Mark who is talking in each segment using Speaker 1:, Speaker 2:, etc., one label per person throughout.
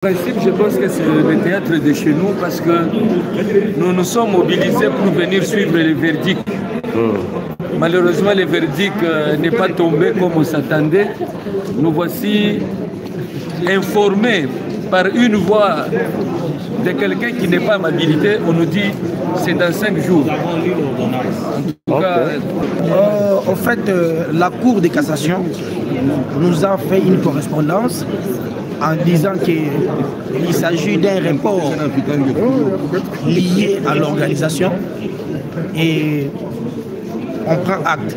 Speaker 1: En principe, je pense que c'est le théâtre de chez nous parce que nous nous sommes mobilisés pour venir suivre le verdict. Malheureusement, le verdict n'est pas tombé comme on s'attendait. Nous voici informés par une voix de quelqu'un qui n'est pas habilité. On nous dit c'est dans 5 jours. En tout cas,
Speaker 2: en fait, la Cour de cassation nous a fait une correspondance en disant qu'il s'agit d'un report lié à l'organisation et on prend acte.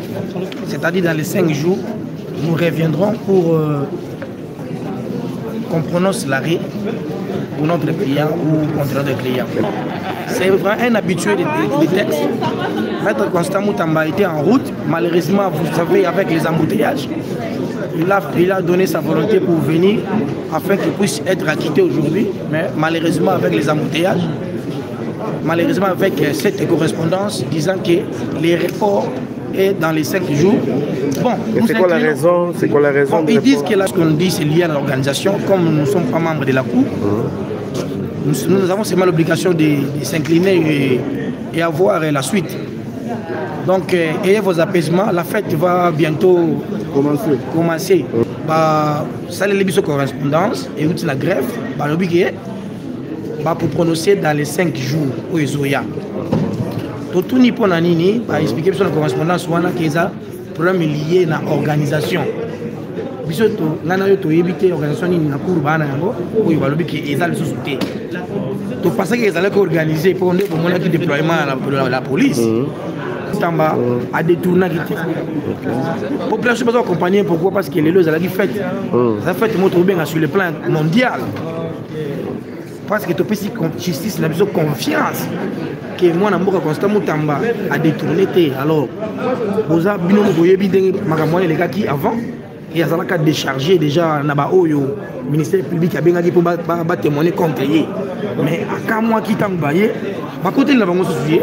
Speaker 2: C'est-à-dire dans les 5 jours, nous reviendrons pour qu'on prononce l'arrêt pour notre client ou contre notre client. C'est vraiment un habitué des textes. Maître Constant Moutamba était en route. Malheureusement, vous savez, avec les embouteillages, il a donné sa volonté pour venir afin qu'il puisse être acquitté aujourd'hui. Mais malheureusement, avec les embouteillages, malheureusement avec cette correspondance disant que les reports est dans les 5 jours. Bon,
Speaker 3: c'est quoi la raison? C'est quoi la raison?
Speaker 2: Bon, ils disent que là, ce qu'on dit, c'est lié à l'organisation. Comme nous ne sommes pas membres de la Cour, nous avons seulement l'obligation de s'incliner et avoir la suite. Donc, ayez vos apaisements. La fête va bientôt commencer. Ça, les correspondance et la grève, pour prononcer dans les 5 jours au Ezoya. Tout ni pour nini, expliquer sur la correspondance ou qu'il y a un problème lié à l'organisation. Bisoto, ngana yo to éviter l'organisation ni na cour bana yango, ou il va le biquer et ça le sous-souté. Tout parce qu'ils allaient organiser pour on pour mon déploiement à la police. Tamba a détourné la population pas accompagner pourquoi parce que les lois allaient fête. Ça fait montre bien sur le plan mondial. Parce que tu peux si justice la besoin confiance que moi na mboka Constant Moutamba a détourné alors vous avez bino boyebi ndenge makamwana les gars qui avant et ça a déchargé déjà na ba oyo ministère public a bien dit pour ba témoigner contre lui mais à quand moi qui tambaye ba côté na bango soucier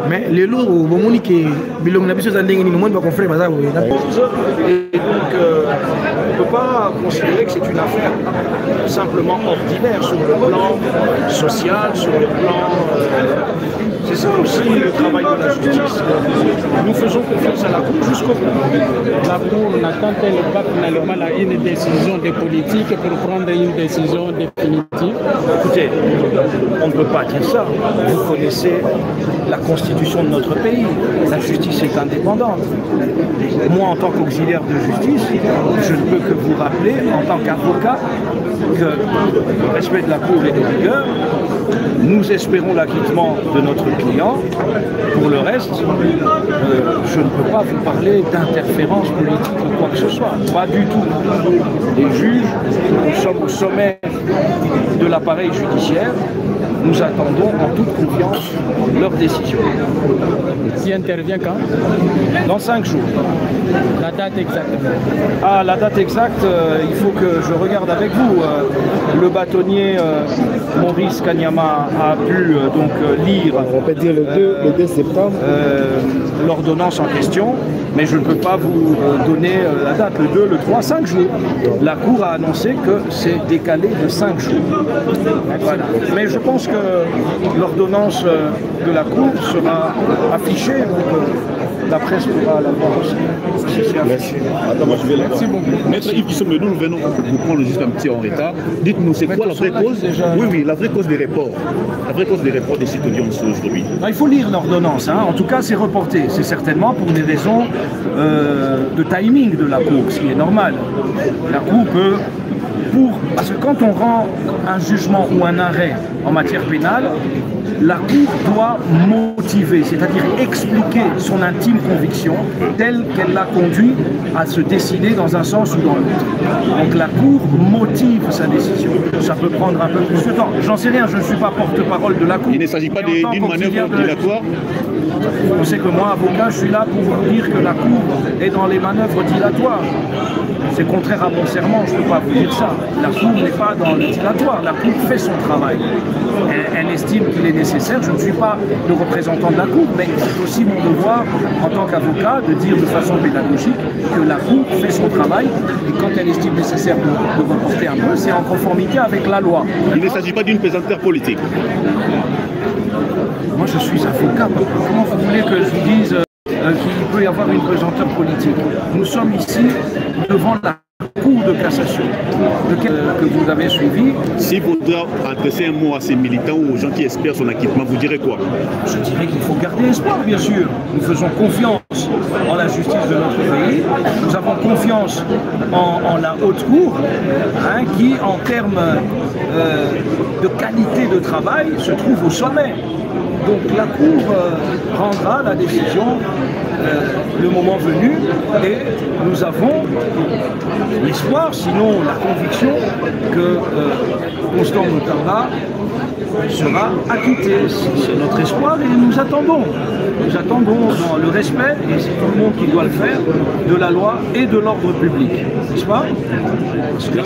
Speaker 2: mais les lots au bomoni que bilong na biso za ndenge ni monde ba confrère baza et donc on ne peut pas considérer que c'est une affaire simplement ordinaire sur le plan social, sur le plan... c'est ça aussi le travail de la justice. Nous faisons confiance à la Cour jusqu'au bout.
Speaker 4: La Cour n'attend-elle pas finalement à une décision des politiques pour prendre une décision définitive?
Speaker 5: Écoutez, on ne peut pas dire ça. Vous connaissez la constitution de notre pays. La justice est indépendante. Moi, en tant qu'auxiliaire de justice, je ne peux que vous rappeler, en tant qu'avocat, que le respect de la Cour est de rigueur. Nous espérons l'acquittement de notre client. Pour le reste, je ne peux pas vous parler d'interférence politique ou quoi que ce soit. Pas du tout. Les juges, nous sommes au sommet de l'appareil judiciaire. Nous attendons en toute confiance leur décision.
Speaker 4: Qui intervient quand?
Speaker 5: Dans 5 jours.
Speaker 4: La date exacte?
Speaker 5: Ah, la date exacte, il faut que je regarde avec vous. Le bâtonnier Maurice Kanyama a pu donc lire
Speaker 3: on peut dire le 2 septembre
Speaker 5: l'ordonnance en question, mais je ne peux pas vous donner la date, le 2, le 3, 5 jours. La Cour a annoncé que c'est décalé de 5 jours. Voilà. Mais je pense que l'ordonnance de la Cour sera affichée, donc la presse pourra la voir aussi.
Speaker 3: Merci.
Speaker 6: Attends, moi je vais là.
Speaker 4: Merci beaucoup.
Speaker 6: Maître Yves Dissomé, nous venons vous prendre juste un petit en retard. Dites-nous, c'est quoi la vraie cause? Oui, la vraie cause des reports. La vraie cause des reports de cette audience aujourd'hui.
Speaker 5: Il faut lire l'ordonnance. En tout cas, c'est reporté. C'est certainement pour des raisons de timing de la Cour, ce qui est normal. La Cour peut... Parce que quand on rend un jugement ou un arrêt en matière pénale, la Cour doit motiver, c'est-à-dire expliquer son intime conviction telle qu'elle l'a conduit à se décider dans un sens ou dans l'autre. Donc la Cour motive sa décision. Ça peut prendre un peu plus de temps. J'en sais rien, je ne suis pas porte-parole de la Cour.
Speaker 6: Il ne s'agit pas d'une manœuvre dilatoire?
Speaker 5: Vous savez que moi, avocat, je suis là pour vous dire que la Cour est dans les manœuvres dilatoires. C'est contraire à mon serment, je ne peux pas vous dire ça. La Cour n'est pas dans le dilatoire, la Cour fait son travail. Elle estime qu'il est nécessaire. Je ne suis pas le représentant de la Cour, mais c'est aussi mon devoir en tant qu'avocat de dire de façon pédagogique que la Cour fait son travail et quand elle estime nécessaire de reporter un peu, c'est en conformité avec la loi.
Speaker 6: Il ne s'agit pas d'une plaisanterie politique.
Speaker 5: Moi, je suis avocat. Comment vous voulez que je vous dise qu'il peut y avoir une pesanteur politique? Nous sommes ici devant la Cour de cassation que vous avez suivi.
Speaker 6: Si vous devez adresser un mot à ces militants ou aux gens qui espèrent son acquittement, vous direz quoi?
Speaker 5: Je dirais qu'il faut garder espoir, bien sûr. Nous faisons confiance en la justice de notre pays. Nous avons confiance en la haute cour, qui, en termes de qualité de travail, se trouve au sommet. Donc la Cour rendra la décision le moment venu et nous avons l'espoir, sinon la conviction que Constant Mutamba sera acquitté. C'est notre espoir et nous attendons. Nous attendons dans le respect, et c'est tout le monde qui doit le faire, de la loi et de l'ordre public. N'est-ce pas? Parce que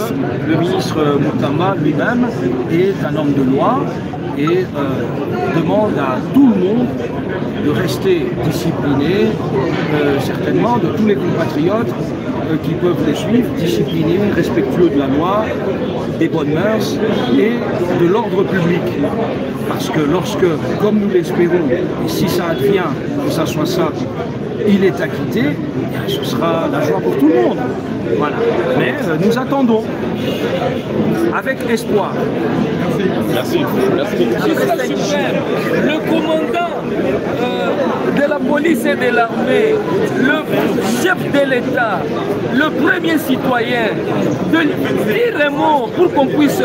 Speaker 5: le ministre Mutamba lui-même est un homme de loi et demande à tout le monde de rester discipliné, certainement de tous les compatriotes qui peuvent les suivre, disciplinés, respectueux de la loi, des bonnes mœurs et de l'ordre public. Parce que lorsque, comme nous l'espérons, et si ça advient que ça soit ça, il est acquitté, ce sera la joie pour tout le monde. Voilà. Mais nous attendons avec espoir.
Speaker 6: Merci.
Speaker 1: Le commandant de la police et de l'armée, le chef de l'État, le premier citoyen, de dire un mot pour qu'on puisse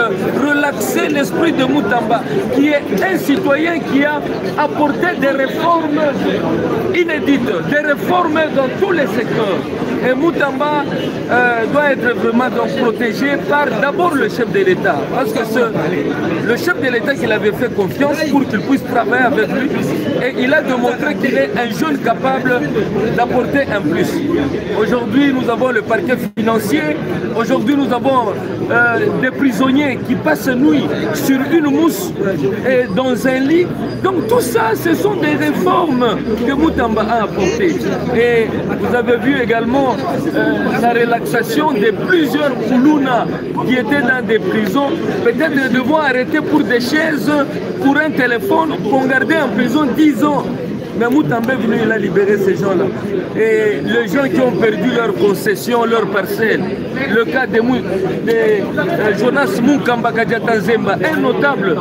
Speaker 1: relaxer l'esprit de Mutamba, qui est un citoyen qui a apporté des réformes inédites, des réformes dans tous les secteurs. Et Mutamba doit être vraiment donc protégé par d'abord le chef de l'État, parce que le chef de l'État qu'il avait fait confiance pour qu'il puisse travailler avec lui, et il a démontré qu'il est un jeune capable d'apporter un plus. Aujourd'hui, nous avons le parquet financier, aujourd'hui nous avons des prisonniers qui passent nuit sur une mousse et dans un lit. Donc tout ça, ce sont des réformes que Mutamba a apportées. Et vous avez vu également la relaxation de plusieurs Koulouna qui étaient dans des prisons. Peut-être devront arrêter pour des chaises, pour un téléphone, pour garder en prison 10 ans. Mais Mutamba est venu, il a libéré ces gens-là. Et les gens qui ont perdu leur concession, leur parcelle, le cas de Jonas Mukamba Kadiatanzemba, un notable.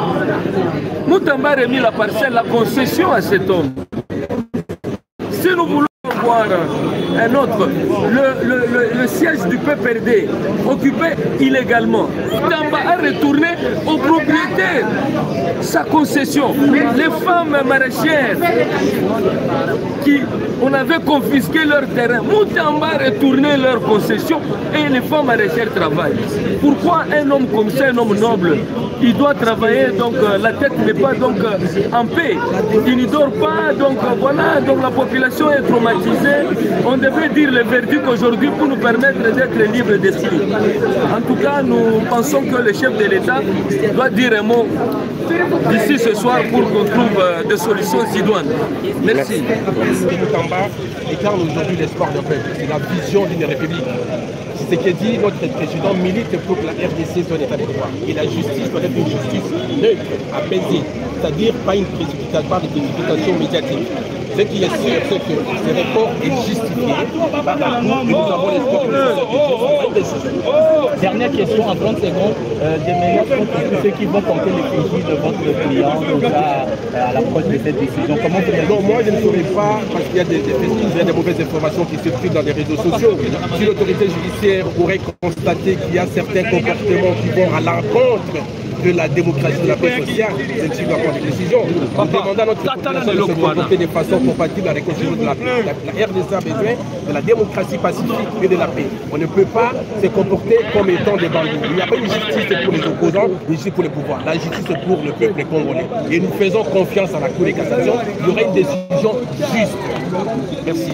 Speaker 1: Mutamba a remis la parcelle, la concession à cet homme. Si nous voulons voir un autre, le siège du PPRD occupé illégalement, Mutamba a retourné aux propriétaires sa concession. Les femmes maraîchères qui on avait confisqué leur terrain, Mutamba a retourné leur concession et les femmes maraîchères travaillent. Pourquoi un homme comme ça, un homme noble, il doit travailler, donc la tête n'est pas donc en paix, il ne dort pas, donc voilà, donc la population est traumatisée. On devrait dire le verdict aujourd'hui pour nous permettre d'être libres d'esprit. En tout cas, nous pensons que le chef de l'État doit dire un mot d'ici ce soir pour qu'on trouve des solutions idoines. Merci.
Speaker 7: Mutamba incarne aujourd'hui l'espoir d'un peuple, c'est la vision d'une république. C'est ce que dit notre président milite pour que la RDC soit l'état de droit. Et la justice doit être une justice neutre, apaisée, c'est-à-dire pas une précipitation médiatique. Ce qui est sûr, c'est que ce report est justifié par la Cour et nous avons l'espoir que ce soit.
Speaker 8: Dernière question en 30 secondes. Des meilleurs pour tous ceux qui vont porter l'effigie de votre client à l'approche de cette décision. Comment vous réagissez?
Speaker 7: Non, moi je ne saurais pas parce qu'il y a des mauvaises informations qui circulent dans les réseaux sociaux. Si l'autorité judiciaire aurait constaté qu'il y a certains comportements qui vont à l'encontre de la démocratie, de la paix sociale, celle-ci doit prendre des décisions. Nous demandons à notre population de se comporter de façon compatible avec la constitution de la paix. La RDC a besoin de la démocratie pacifique et de la paix. On ne peut pas se comporter comme étant des bandits. Il n'y a pas une justice pour les opposants, une justice pour les pouvoirs. La justice pour le peuple congolais. Et nous faisons confiance à la Cour de cassation. Il y aura une décision juste. Merci.